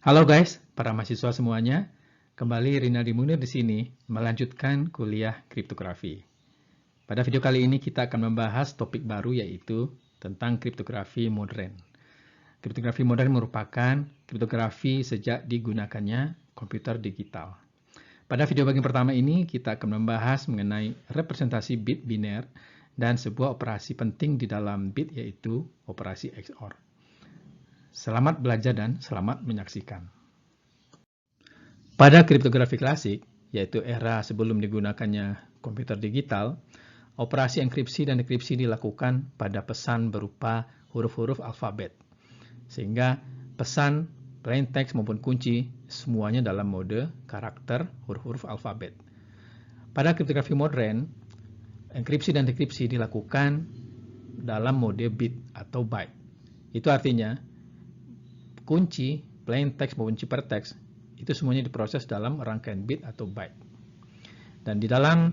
Halo guys, para mahasiswa semuanya. Kembali Rinaldi Munir di sini melanjutkan kuliah kriptografi. Pada video kali ini kita akan membahas topik baru yaitu tentang kriptografi modern. Kriptografi modern merupakan kriptografi sejak digunakannya komputer digital. Pada video bagian pertama ini kita akan membahas mengenai representasi bit biner dan sebuah operasi penting di dalam bit yaitu operasi XOR. Selamat belajar dan selamat menyaksikan. Pada kriptografi klasik, yaitu era sebelum digunakannya komputer digital, operasi enkripsi dan dekripsi dilakukan pada pesan berupa huruf-huruf alfabet. Sehingga pesan, plain text maupun kunci, semuanya dalam mode karakter huruf-huruf alfabet. Pada kriptografi modern, enkripsi dan dekripsi dilakukan dalam mode bit atau byte. Itu artinya, kunci, plain text maupun ciphertext itu semuanya diproses dalam rangkaian bit atau byte. Dan di dalam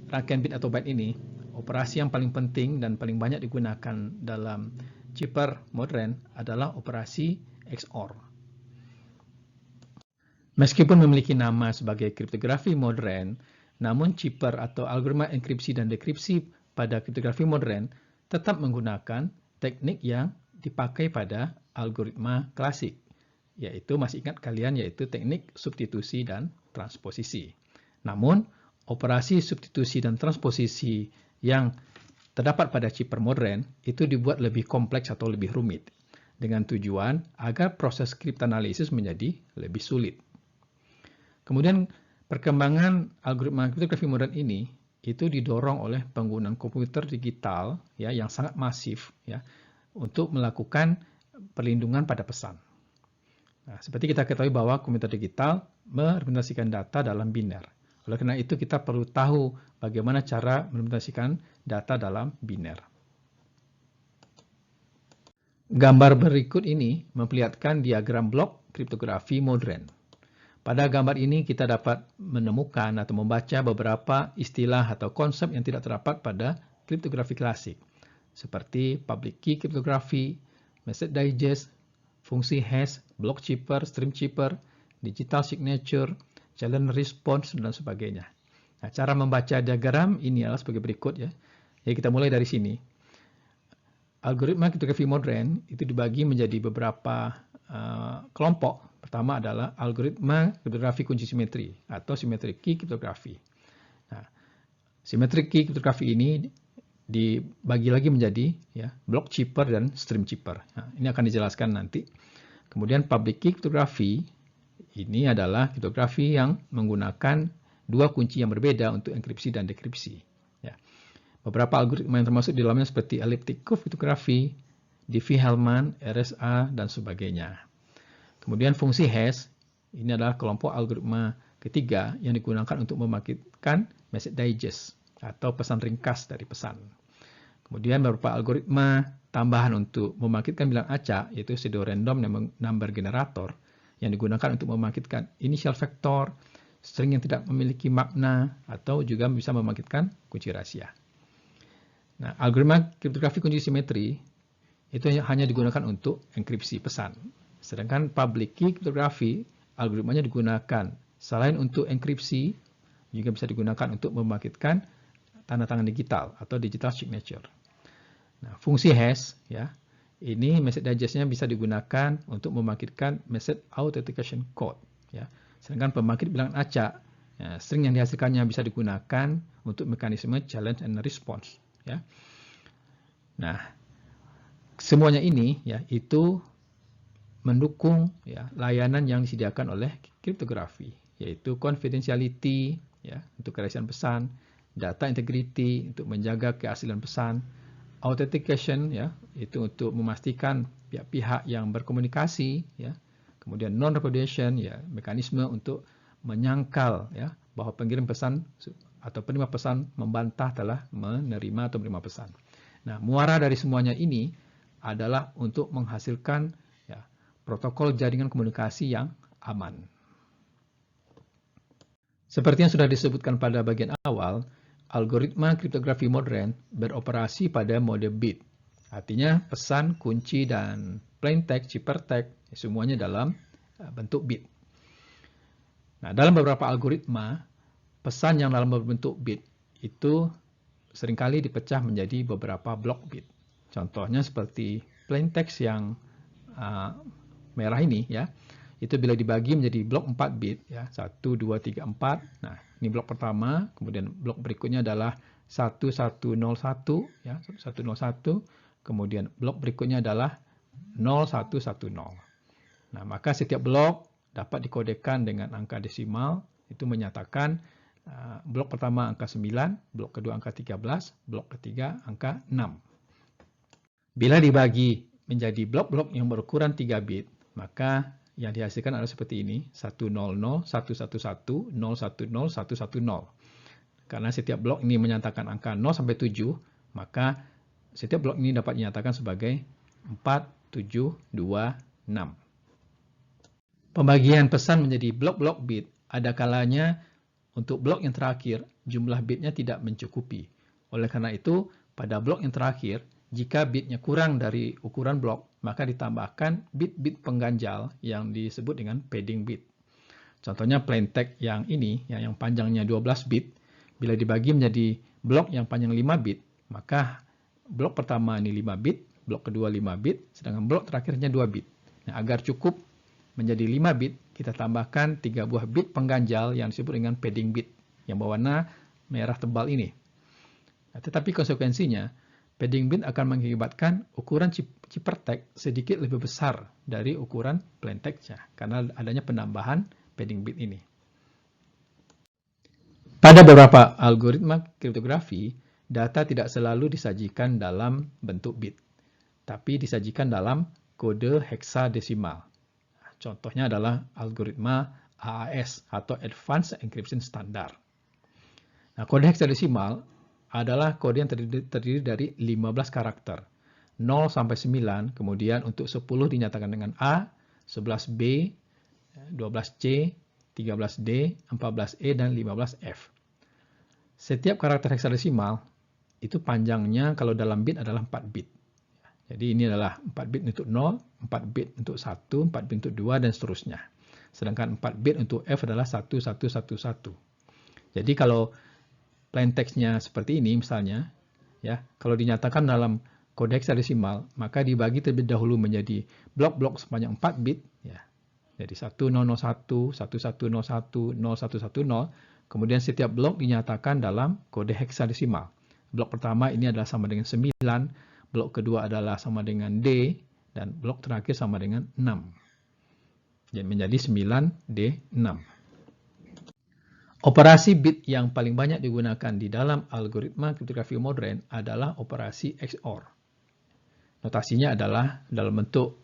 rangkaian bit atau byte ini, operasi yang paling penting dan paling banyak digunakan dalam chipper modern adalah operasi XOR. Meskipun memiliki nama sebagai kriptografi modern, namun chipper atau algoritma enkripsi dan dekripsi pada kriptografi modern tetap menggunakan teknik yang dipakai pada algoritma klasik, yaitu masih ingat kalian yaitu teknik substitusi dan transposisi. Namun, operasi substitusi dan transposisi yang terdapat pada chipper modern itu dibuat lebih kompleks atau lebih rumit, dengan tujuan agar proses kriptanalisis menjadi lebih sulit. Kemudian, perkembangan algoritma kriptografi modern ini itu didorong oleh penggunaan komputer digital ya yang sangat masif ya untuk melakukan perlindungan pada pesan. Nah, seperti kita ketahui bahwa komputer digital merepresentasikan data dalam biner. Oleh karena itu kita perlu tahu bagaimana cara merepresentasikan data dalam biner. Gambar berikut ini memperlihatkan diagram blok kriptografi modern. Pada gambar ini kita dapat menemukan atau membaca beberapa istilah atau konsep yang tidak terdapat pada kriptografi klasik, seperti public key kriptografi, message digest, fungsi hash, block chipper, stream chipper, digital signature, challenge response, dan sebagainya. Nah, cara membaca diagram ini adalah sebagai berikut ya. Jadi kita mulai dari sini. Algoritma kriptografi modern itu dibagi menjadi beberapa kelompok. Pertama adalah algoritma kriptografi kunci simetri atau symmetric key kriptografi. Nah, symmetric key kriptografi ini dibagi lagi menjadi ya, block chipper dan stream chipper. Nah, ini akan dijelaskan nanti. Kemudian public key kriptografi ini adalah kriptografi yang menggunakan dua kunci yang berbeda untuk enkripsi dan dekripsi. Ya. Beberapa algoritma yang termasuk di dalamnya seperti elliptic curve kriptografi, Diffie-Hellman, RSA, dan sebagainya. Kemudian fungsi hash ini adalah kelompok algoritma ketiga yang digunakan untuk membangkitkan message digest atau pesan ringkas dari pesan. Kemudian beberapa algoritma tambahan untuk membangkitkan bilangan acak, yaitu pseudo-random number generator, yang digunakan untuk membangkitkan initial vector, string yang tidak memiliki makna, atau juga bisa membangkitkan kunci rahasia. Nah, algoritma kriptografi kunci simetri itu hanya digunakan untuk enkripsi pesan. Sedangkan public key kriptografi, algoritmanya digunakan selain untuk enkripsi, juga bisa digunakan untuk membangkitkan tanda tangan digital atau digital signature. Nah, fungsi hash ya, ini message digest-nya bisa digunakan untuk membangkitkan message authentication code ya. Sedangkan pembangkit bilangan acak, ya, string yang dihasilkannya bisa digunakan untuk mekanisme challenge and response ya. Nah, semuanya ini ya itu mendukung ya layanan yang disediakan oleh kriptografi, yaitu confidentiality ya untuk kerahasiaan pesan, data integrity untuk menjaga keaslian pesan, authentication ya itu untuk memastikan pihak-pihak yang berkomunikasi ya, kemudian non repudiation ya mekanisme untuk menyangkal ya bahwa pengirim pesan atau penerima pesan membantah telah menerima atau menerima pesan. Nah, muara dari semuanya ini adalah untuk menghasilkan ya protokol jaringan komunikasi yang aman. Seperti yang sudah disebutkan pada bagian awal, algoritma kriptografi modern beroperasi pada mode bit. Artinya pesan, kunci, dan plain text, ciphertext semuanya dalam bentuk bit. Nah, dalam beberapa algoritma, pesan yang dalam bentuk bit itu seringkali dipecah menjadi beberapa blok bit. Contohnya seperti plain text yang merah ini, ya. Itu bila dibagi menjadi blok 4 bit, ya, 1, 2, 3, 4. Nah, ini blok pertama, kemudian blok berikutnya adalah 1101, ya, 1101, kemudian blok berikutnya adalah 0110. Nah, maka setiap blok dapat dikodekan dengan angka desimal, itu menyatakan blok pertama angka 9, blok kedua angka 13, blok ketiga angka 6. Bila dibagi menjadi blok-blok yang berukuran 3 bit, maka yang dihasilkan adalah seperti ini, 100, 111, 010, 110. Karena setiap blok ini menyatakan angka 0 sampai 7, maka setiap blok ini dapat dinyatakan sebagai 4, 7, 2, 6. Pembagian pesan menjadi blok-blok bit, ada kalanya untuk blok yang terakhir, jumlah bitnya tidak mencukupi. Oleh karena itu, pada blok yang terakhir, jika bitnya kurang dari ukuran blok, maka ditambahkan bit-bit pengganjal yang disebut dengan padding bit. Contohnya plain text yang ini, yang panjangnya 12 bit, bila dibagi menjadi blok yang panjang 5 bit, maka blok pertama ini 5 bit, blok kedua 5 bit, sedangkan blok terakhirnya 2 bit. Nah, agar cukup menjadi 5 bit, kita tambahkan 3 buah bit pengganjal yang disebut dengan padding bit, yang berwarna merah tebal ini. Nah, tetapi konsekuensinya, padding bit akan mengakibatkan ukuran ciphertext sedikit lebih besar dari ukuran plain text-nya, karena adanya penambahan padding bit ini. Pada beberapa algoritma kriptografi, data tidak selalu disajikan dalam bentuk bit, tapi disajikan dalam kode heksadesimal. Contohnya adalah algoritma AES atau Advanced Encryption Standard. Nah, kode heksadesimal adalah kode yang terdiri dari 15 karakter. 0 sampai 9, kemudian untuk 10 dinyatakan dengan A, 11B, 12C, 13D, 14E, dan 15F. Setiap karakter heksadesimal itu panjangnya kalau dalam bit adalah 4 bit. Jadi ini adalah 4 bit untuk 0, 4 bit untuk 1, 4 bit untuk 2, dan seterusnya. Sedangkan 4 bit untuk F adalah 1111. Jadi kalau plain text-nya seperti ini misalnya, ya, kalau dinyatakan dalam kode heksadesimal, maka dibagi terlebih dahulu menjadi blok-blok sepanjang 4 bit, ya. Jadi 1001, 1101, 0110, kemudian setiap blok dinyatakan dalam kode heksadesimal. Blok pertama ini adalah sama dengan 9, blok kedua adalah sama dengan D, dan blok terakhir sama dengan 6. Jadi menjadi 9D6. Operasi bit yang paling banyak digunakan di dalam algoritma kriptografi modern adalah operasi XOR. Notasinya adalah dalam bentuk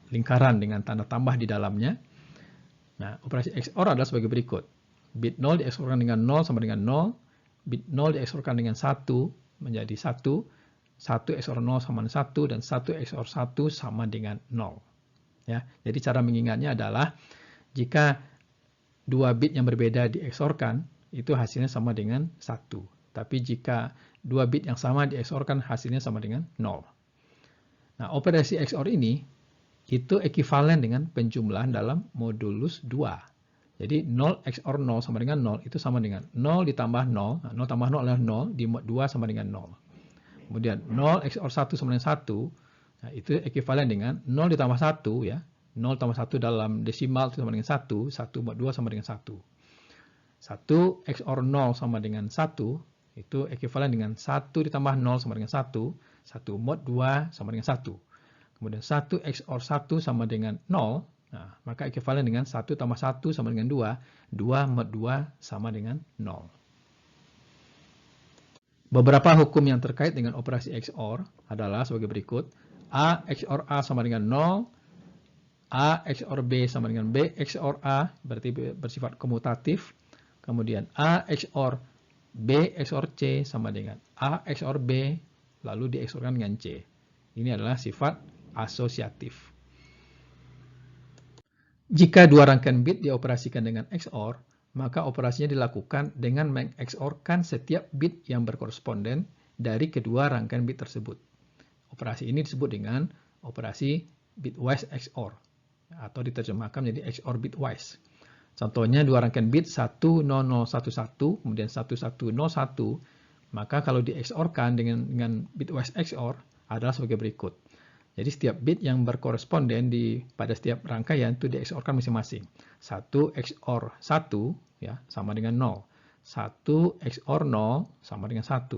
lingkaran dengan tanda tambah di dalamnya. Nah, operasi XOR adalah sebagai berikut. Bit 0 di-XOR-kan dengan 0 sama dengan 0, bit 0 di-XOR-kan dengan 1 menjadi 1, 1 XOR 0 sama dengan 1, dan 1 XOR 1 sama dengan 0. Ya, jadi cara mengingatnya adalah jika 2 bit yang berbeda di-XOR-kan, itu hasilnya sama dengan 1. Tapi jika 2 bit yang sama di-XOR-kan, hasilnya sama dengan 0. Nah, operasi XOR ini itu ekuivalen dengan penjumlahan dalam modulus 2. Jadi 0 XOR 0 sama dengan 0 itu sama dengan 0 ditambah 0. Nah, 0 tambah 0 adalah 0, di mod 2 sama dengan 0. Kemudian 0 XOR 1 sama dengan 1, nah, itu ekuivalen dengan 0 ditambah 1, ya. 0 tambah 1 dalam desimal itu sama dengan 1, 1 mod 2 sama dengan 1. 1 XOR 0 sama dengan 1, itu ekuivalen dengan 1 ditambah 0 sama dengan 1, 1 mod 2 sama dengan 1. Kemudian 1 XOR 1 sama dengan 0, nah, maka ekuivalen dengan 1 tambah 1 sama dengan 2, 2 mod 2 sama dengan 0. Beberapa hukum yang terkait dengan operasi XOR adalah sebagai berikut. A XOR A sama dengan 0, A XOR B sama dengan B XOR A, berarti bersifat komutatif. Kemudian A XOR B XOR C sama dengan A XOR B, lalu di-XOR-kan dengan C. Ini adalah sifat asosiatif. Jika dua rangkaian bit dioperasikan dengan XOR, maka operasinya dilakukan dengan meng-XOR-kan setiap bit yang berkoresponden dari kedua rangkaian bit tersebut. Operasi ini disebut dengan operasi bitwise XOR. atau diterjemahkan menjadi XOR bitwise. Contohnya dua rangkaian bit 10011 kemudian 1101, maka kalau di XOR-kan dengan bitwise XOR adalah sebagai berikut. Jadi setiap bit yang berkoresponden pada setiap rangkaian itu di XOR-kan masing-masing. 1 XOR 1 ya sama dengan 0. 1 XOR 0 sama dengan 1.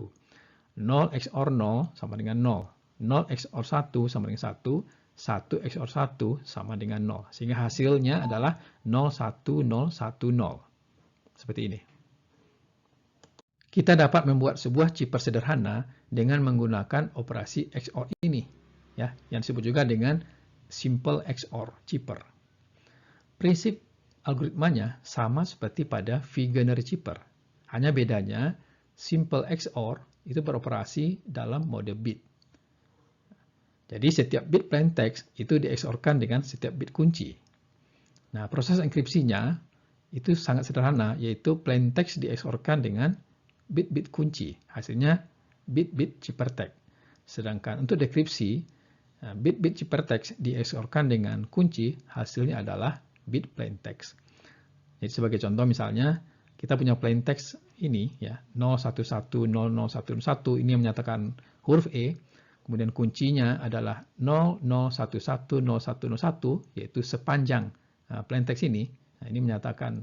0 XOR 0 sama dengan 0. 0 XOR 1 sama dengan 1. 1 XOR 1 sama dengan 0. Sehingga hasilnya adalah 01010. Seperti ini. Kita dapat membuat sebuah chipper sederhana dengan menggunakan operasi XOR ini, ya, yang disebut juga dengan simple XOR chipper. Prinsip algoritmanya sama seperti pada Vigenary chipper. Hanya bedanya simple XOR itu beroperasi dalam mode bit. Jadi setiap bit plain text itu di XOR-kan dengan setiap bit kunci. Nah, proses enkripsinya itu sangat sederhana, yaitu plain text di XOR-kan dengan bit-bit kunci. Hasilnya bit-bit ciphertext. Sedangkan untuk dekripsi, bit-bit ciphertext di XOR-kan dengan kunci, hasilnya adalah bit plain text. Jadi sebagai contoh misalnya, kita punya plain text ini ya, 0110011 ini yang menyatakan huruf E. Kemudian kuncinya adalah 00110101, yaitu sepanjang plain text ini. Nah, ini menyatakan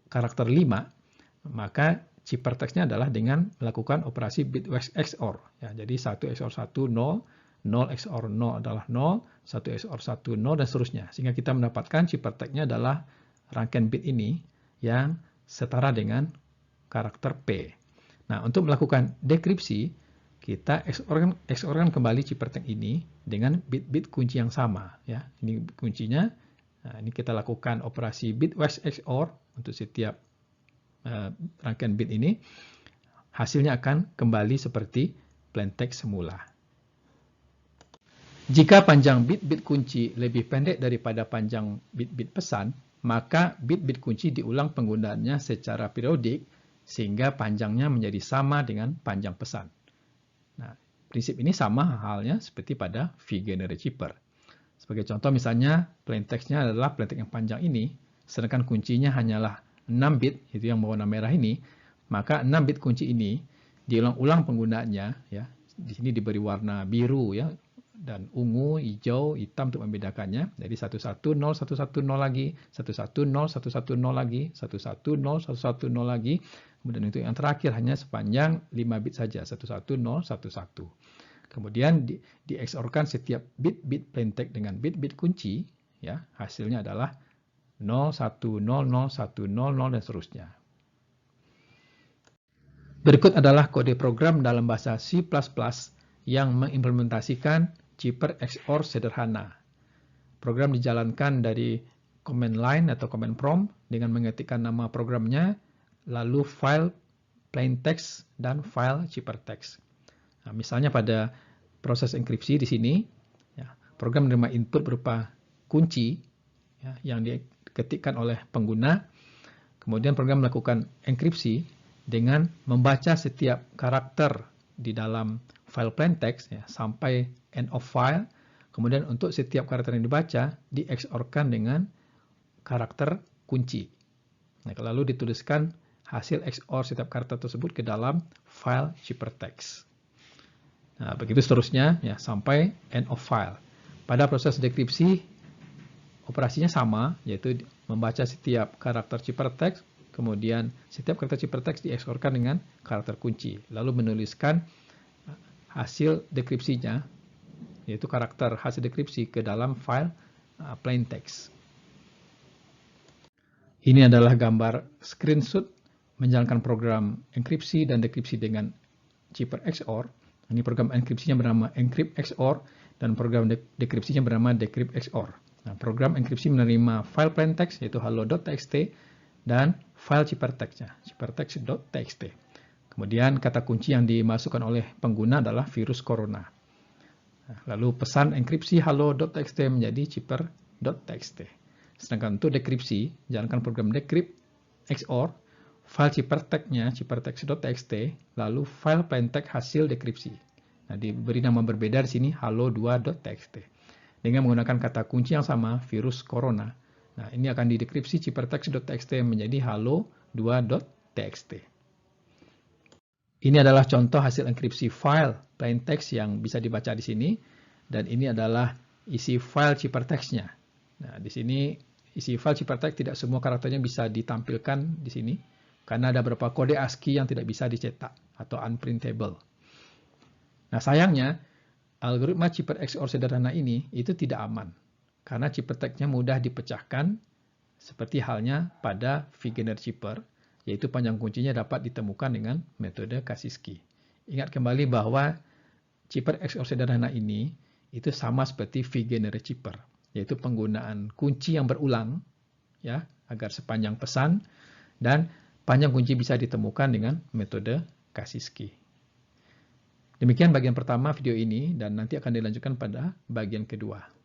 karakter 5, maka ciphertextnya adalah dengan melakukan operasi bitwise XOR. Ya, jadi 1 XOR 1, 0, 0 XOR 0 adalah 0, 1 XOR 1, 0, dan seterusnya. Sehingga kita mendapatkan ciphertextnya adalah rangkaian bit ini yang setara dengan karakter P. Nah, untuk melakukan dekripsi, kita XOR-kan kembali ciphertext ini dengan bit-bit kunci yang sama. Ya, ini kuncinya. Nah, ini kita lakukan operasi bitwise XOR untuk setiap rangkaian bit ini. Hasilnya akan kembali seperti plain text semula. Jika panjang bit-bit kunci lebih pendek daripada panjang bit-bit pesan, maka bit-bit kunci diulang penggunaannya secara periodik sehingga panjangnya menjadi sama dengan panjang pesan. Nah, prinsip ini sama halnya seperti pada Vigenary chipper. Sebagai contoh misalnya, plain text-nya adalah plain text yang panjang ini, sedangkan kuncinya hanyalah 6 bit, itu yang berwarna merah ini, maka 6 bit kunci ini diulang-ulang penggunaannya, ya. Di sini diberi warna biru ya, dan ungu, hijau, hitam untuk membedakannya. Jadi 110110 lagi, 110110 lagi, 110110 lagi. Kemudian untuk yang terakhir hanya sepanjang 5 bit saja, 11011. Kemudian di XOR-kan setiap bit-bit plain text dengan bit-bit kunci, ya, hasilnya adalah 010010 dan seterusnya. Berikut adalah kode program dalam bahasa C++ yang mengimplementasikan chipper XOR sederhana. Program dijalankan dari command line atau command prompt dengan mengetikkan nama programnya, lalu file plain text dan file ciphertext. Nah, misalnya pada proses enkripsi di sini, ya, program menerima input berupa kunci ya, yang diketikkan oleh pengguna. Kemudian program melakukan enkripsi dengan membaca setiap karakter di dalam file plain text ya, sampai end of file. Kemudian untuk setiap karakter yang dibaca di XOR-kan dengan karakter kunci. Nah, lalu dituliskan hasil XOR setiap karakter tersebut ke dalam file ciphertext. Nah, begitu seterusnya ya, sampai end of file. Pada proses dekripsi operasinya sama, yaitu membaca setiap karakter ciphertext, kemudian setiap karakter ciphertext di XOR-kan dengan karakter kunci, lalu menuliskan hasil dekripsinya, yaitu karakter hasil dekripsi ke dalam file plain text. Ini adalah gambar screenshot menjalankan program enkripsi dan dekripsi dengan chipper XOR. Ini program enkripsinya bernama encrypt XOR dan program dekripsinya bernama decrypt XOR. Nah, program enkripsi menerima file plain text yaitu hello.txt dan file ciphertext-nya, ciphertext.txt. Kemudian kata kunci yang dimasukkan oleh pengguna adalah virus corona. Nah, lalu pesan enkripsi hello.txt menjadi chipper.txt. Sedangkan untuk dekripsi, jalankan program decrypt XOR, file ciphertext-nya ciphertext.txt, lalu file plain text hasil dekripsi. Nah, diberi nama berbeda di sini hello2.txt. dengan menggunakan kata kunci yang sama, virus corona. Nah, ini akan didekripsi ciphertext.txt menjadi halo2.txt. Ini adalah contoh hasil enkripsi file plain text yang bisa dibaca di sini, dan ini adalah isi file ciphertextnya. Nah, di sini isi file ciphertext tidak semua karakternya bisa ditampilkan di sini, karena ada beberapa kode ASCII yang tidak bisa dicetak atau unprintable. Nah, sayangnya, algoritma Chipper XOR sederhana ini itu tidak aman, karena ciphertext-nya mudah dipecahkan, seperti halnya pada Vigener Chipper, yaitu panjang kuncinya dapat ditemukan dengan metode Kasiski. Ingat kembali bahwa Chipper XOR sederhana ini itu sama seperti Vigener Chipper, yaitu penggunaan kunci yang berulang, ya, agar sepanjang pesan, dan panjang kunci bisa ditemukan dengan metode Kasiski. Demikian bagian pertama video ini, dan nanti akan dilanjutkan pada bagian kedua.